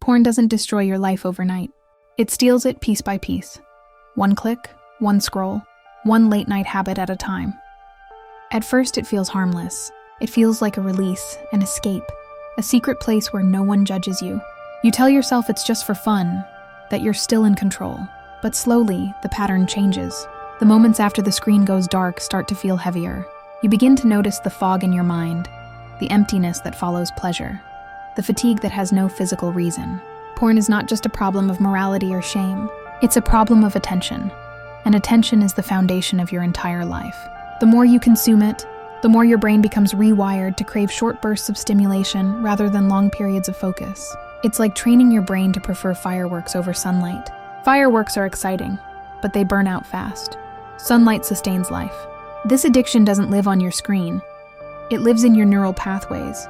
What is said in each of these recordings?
Porn doesn't destroy your life overnight. It steals it piece by piece. One click, one scroll, one late-night habit at a time. At first, it feels harmless. It feels like a release, an escape, a secret place where no one judges you. You tell yourself it's just for fun, that you're still in control. But slowly, the pattern changes. The moments after the screen goes dark start to feel heavier. You begin to notice the fog in your mind, the emptiness that follows pleasure, the fatigue that has no physical reason. Porn is not just a problem of morality or shame. It's a problem of attention, and attention is the foundation of your entire life. The more you consume it, the more your brain becomes rewired to crave short bursts of stimulation rather than long periods of focus. It's like training your brain to prefer fireworks over sunlight. Fireworks are exciting, but they burn out fast. Sunlight sustains life. This addiction doesn't live on your screen. It lives in your neural pathways.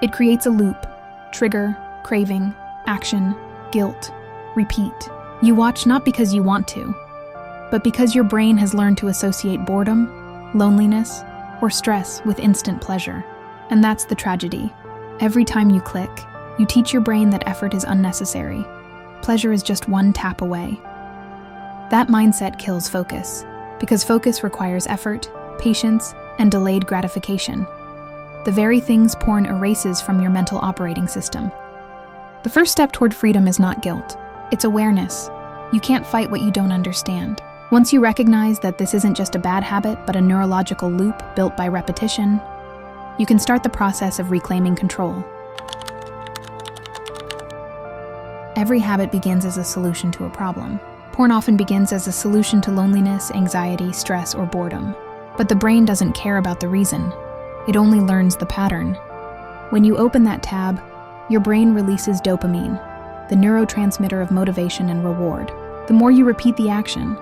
It creates a loop: trigger, craving, action, guilt, repeat. You watch not because you want to, but because your brain has learned to associate boredom, loneliness, or stress with instant pleasure. And that's the tragedy. Every time you click, you teach your brain that effort is unnecessary. Pleasure is just one tap away. That mindset kills focus, because focus requires effort, patience, and delayed gratification. The very things porn erases from your mental operating system. The first step toward freedom is not guilt. It's awareness. You can't fight what you don't understand. Once you recognize that this isn't just a bad habit, but a neurological loop built by repetition, you can start the process of reclaiming control. Every habit begins as a solution to a problem. Porn often begins as a solution to loneliness, anxiety, stress, or boredom. But the brain doesn't care about the reason. It only learns the pattern. When you open that tab, your brain releases dopamine, the neurotransmitter of motivation and reward. The more you repeat the action,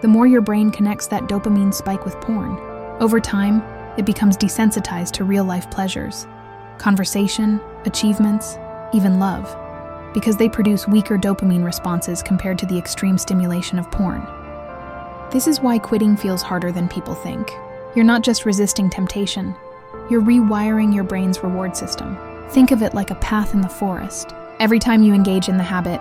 the more your brain connects that dopamine spike with porn. Over time, it becomes desensitized to real-life pleasures, conversation, achievements, even love, because they produce weaker dopamine responses compared to the extreme stimulation of porn. This is why quitting feels harder than people think. You're not just resisting temptation, you're rewiring your brain's reward system. Think of it like a path in the forest. Every time you engage in the habit,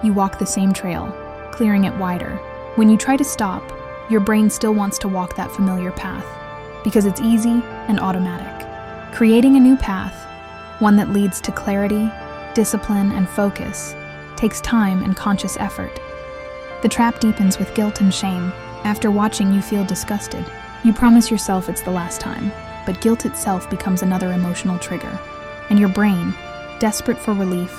you walk the same trail, clearing it wider. When you try to stop, your brain still wants to walk that familiar path, because it's easy and automatic. Creating a new path, one that leads to clarity, discipline, and focus, takes time and conscious effort. The trap deepens with guilt and shame. After watching, you feel disgusted. You promise yourself it's the last time, but guilt itself becomes another emotional trigger, and your brain, desperate for relief,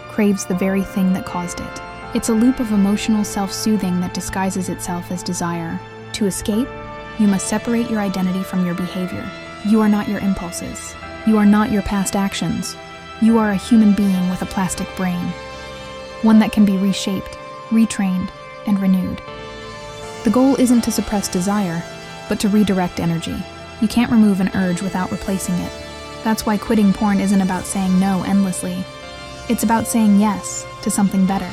craves the very thing that caused it. It's a loop of emotional self-soothing that disguises itself as desire. To escape, you must separate your identity from your behavior. You are not your impulses. You are not your past actions. You are a human being with a plastic brain, one that can be reshaped, retrained, and renewed. The goal isn't to suppress desire, but to redirect energy. You can't remove an urge without replacing it. That's why quitting porn isn't about saying no endlessly. It's about saying yes to something better.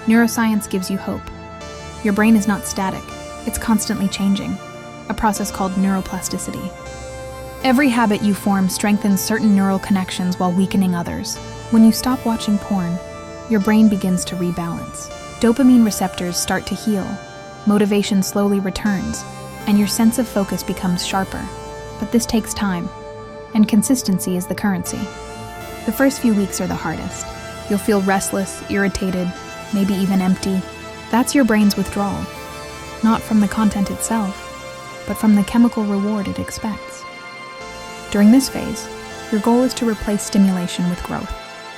Neuroscience gives you hope. Your brain is not static, it's constantly changing, a process called neuroplasticity. Every habit you form strengthens certain neural connections while weakening others. When you stop watching porn, your brain begins to rebalance. Dopamine receptors start to heal, motivation slowly returns, and your sense of focus becomes sharper. But this takes time, and consistency is the currency. The first few weeks are the hardest. You'll feel restless, irritated, maybe even empty. That's your brain's withdrawal, not from the content itself, but from the chemical reward it expects. During this phase, your goal is to replace stimulation with growth.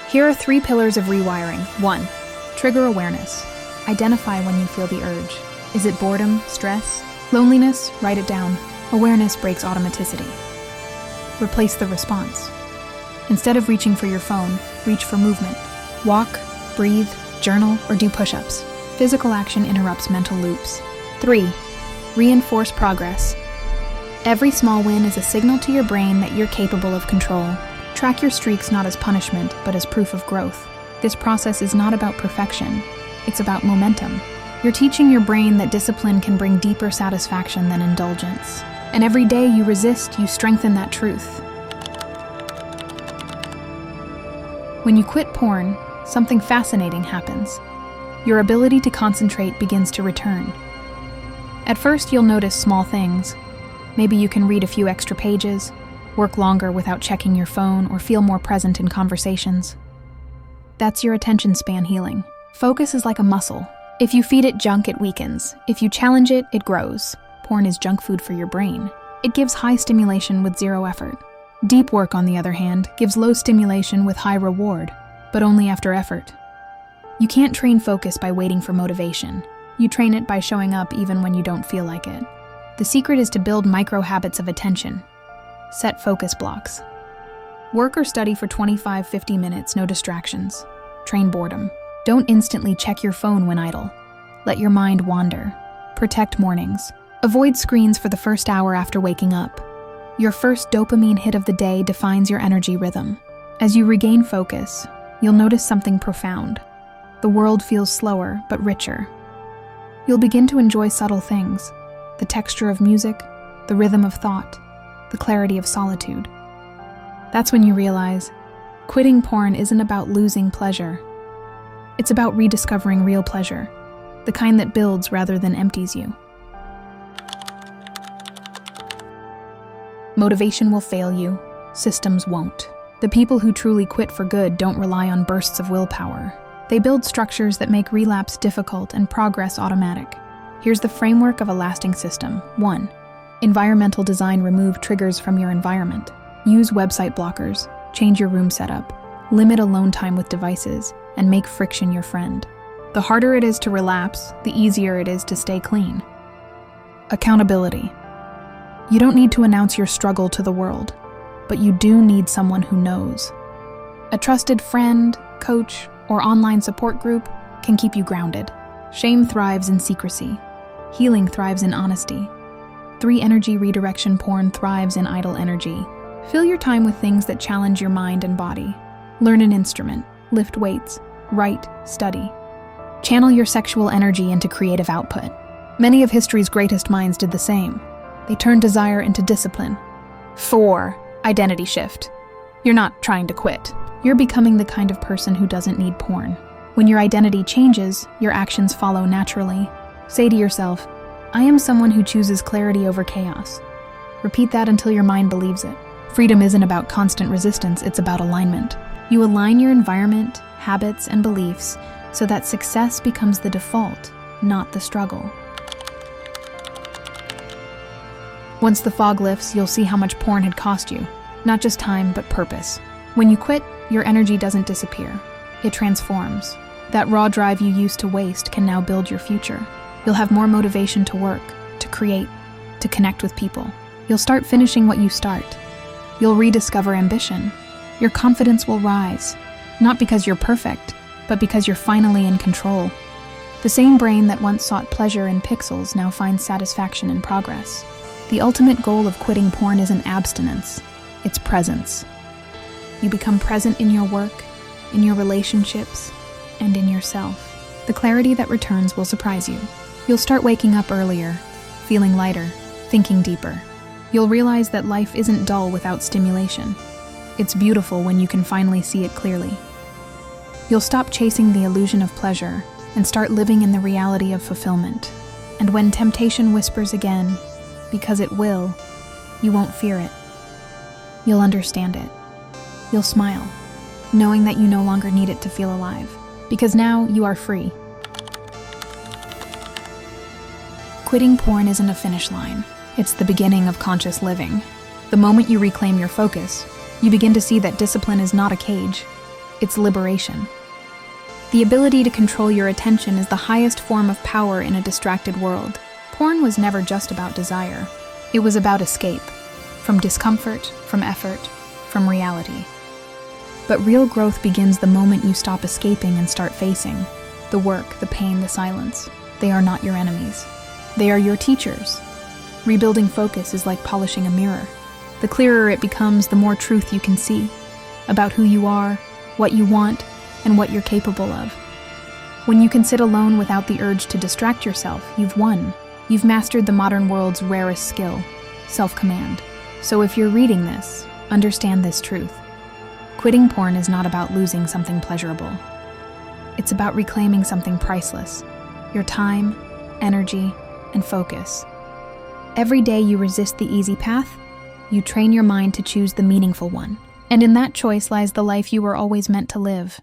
Here are 3 pillars of rewiring. 1. Trigger awareness. Identify when you feel the urge. Is it boredom, stress, loneliness? Write it down. Awareness breaks automaticity. Replace the response. Instead of reaching for your phone, reach for movement. Walk, breathe, journal, or do push-ups. Physical action interrupts mental loops. 3. Reinforce progress. Every small win is a signal to your brain that you're capable of control. Track your streaks not as punishment, but as proof of growth. This process is not about perfection. It's about momentum. You're teaching your brain that discipline can bring deeper satisfaction than indulgence. And every day you resist, you strengthen that truth. When you quit porn, something fascinating happens. Your ability to concentrate begins to return. At first, you'll notice small things. Maybe you can read a few extra pages, work longer without checking your phone, or feel more present in conversations. That's your attention span healing. Focus is like a muscle. If you feed it junk, it weakens. If you challenge it, it grows. Porn is junk food for your brain. It gives high stimulation with zero effort. Deep work, on the other hand, gives low stimulation with high reward, but only after effort. You can't train focus by waiting for motivation. You train it by showing up even when you don't feel like it. The secret is to build micro habits of attention. Set focus blocks. Work or study for 25-50 minutes, no distractions. Train boredom. Don't instantly check your phone when idle. Let your mind wander. Protect mornings. Avoid screens for the first hour after waking up. Your first dopamine hit of the day defines your energy rhythm. As you regain focus, you'll notice something profound. The world feels slower but richer. You'll begin to enjoy subtle things: the texture of music, the rhythm of thought, the clarity of solitude. That's when you realize quitting porn isn't about losing pleasure. It's about rediscovering real pleasure, the kind that builds rather than empties you. Motivation will fail you, systems won't. The people who truly quit for good don't rely on bursts of willpower. They build structures that make relapse difficult and progress automatic. Here's the framework of a lasting system. 1. Environmental design. Remove triggers from your environment. Use website blockers, change your room setup, limit alone time with devices, and make friction your friend. The harder it is to relapse, the easier it is to stay clean. Accountability. You don't need to announce your struggle to the world, but you do need someone who knows. A trusted friend, coach, or online support group can keep you grounded. Shame thrives in secrecy. Healing thrives in honesty. 3. Energy redirection. Porn thrives in idle energy. Fill your time with things that challenge your mind and body. Learn an instrument, lift weights, write, study. Channel your sexual energy into creative output. Many of history's greatest minds did the same. They turned desire into discipline. 4. Identity shift. You're not trying to quit. You're becoming the kind of person who doesn't need porn. When your identity changes, your actions follow naturally. Say to yourself, I am someone who chooses clarity over chaos. Repeat that until your mind believes it. Freedom isn't about constant resistance, it's about alignment. You align your environment, habits, and beliefs so that success becomes the default, not the struggle. Once the fog lifts, you'll see how much porn had cost you. Not just time, but purpose. When you quit, your energy doesn't disappear. It transforms. That raw drive you used to waste can now build your future. You'll have more motivation to work, to create, to connect with people. You'll start finishing what you start. You'll rediscover ambition. Your confidence will rise, not because you're perfect, but because you're finally in control. The same brain that once sought pleasure in pixels now finds satisfaction in progress. The ultimate goal of quitting porn isn't abstinence, it's presence. You become present in your work, in your relationships, and in yourself. The clarity that returns will surprise you. You'll start waking up earlier, feeling lighter, thinking deeper. You'll realize that life isn't dull without stimulation. It's beautiful when you can finally see it clearly. You'll stop chasing the illusion of pleasure and start living in the reality of fulfillment. And when temptation whispers again, because it will, you won't fear it. You'll understand it. You'll smile, knowing that you no longer need it to feel alive, because now you are free. Quitting porn isn't a finish line. It's the beginning of conscious living. The moment you reclaim your focus, you begin to see that discipline is not a cage, it's liberation. The ability to control your attention is the highest form of power in a distracted world. Porn was never just about desire. It was about escape. From discomfort, from effort, from reality. But real growth begins the moment you stop escaping and start facing. The work, the pain, the silence. They are not your enemies. They are your teachers. Rebuilding focus is like polishing a mirror. The clearer it becomes, the more truth you can see about who you are, what you want, and what you're capable of. When you can sit alone without the urge to distract yourself, you've won. You've mastered the modern world's rarest skill, self-command. So if you're reading this, understand this truth. Quitting porn is not about losing something pleasurable. It's about reclaiming something priceless: your time, energy, and focus. Every day you resist the easy path, you train your mind to choose the meaningful one. And in that choice lies the life you were always meant to live.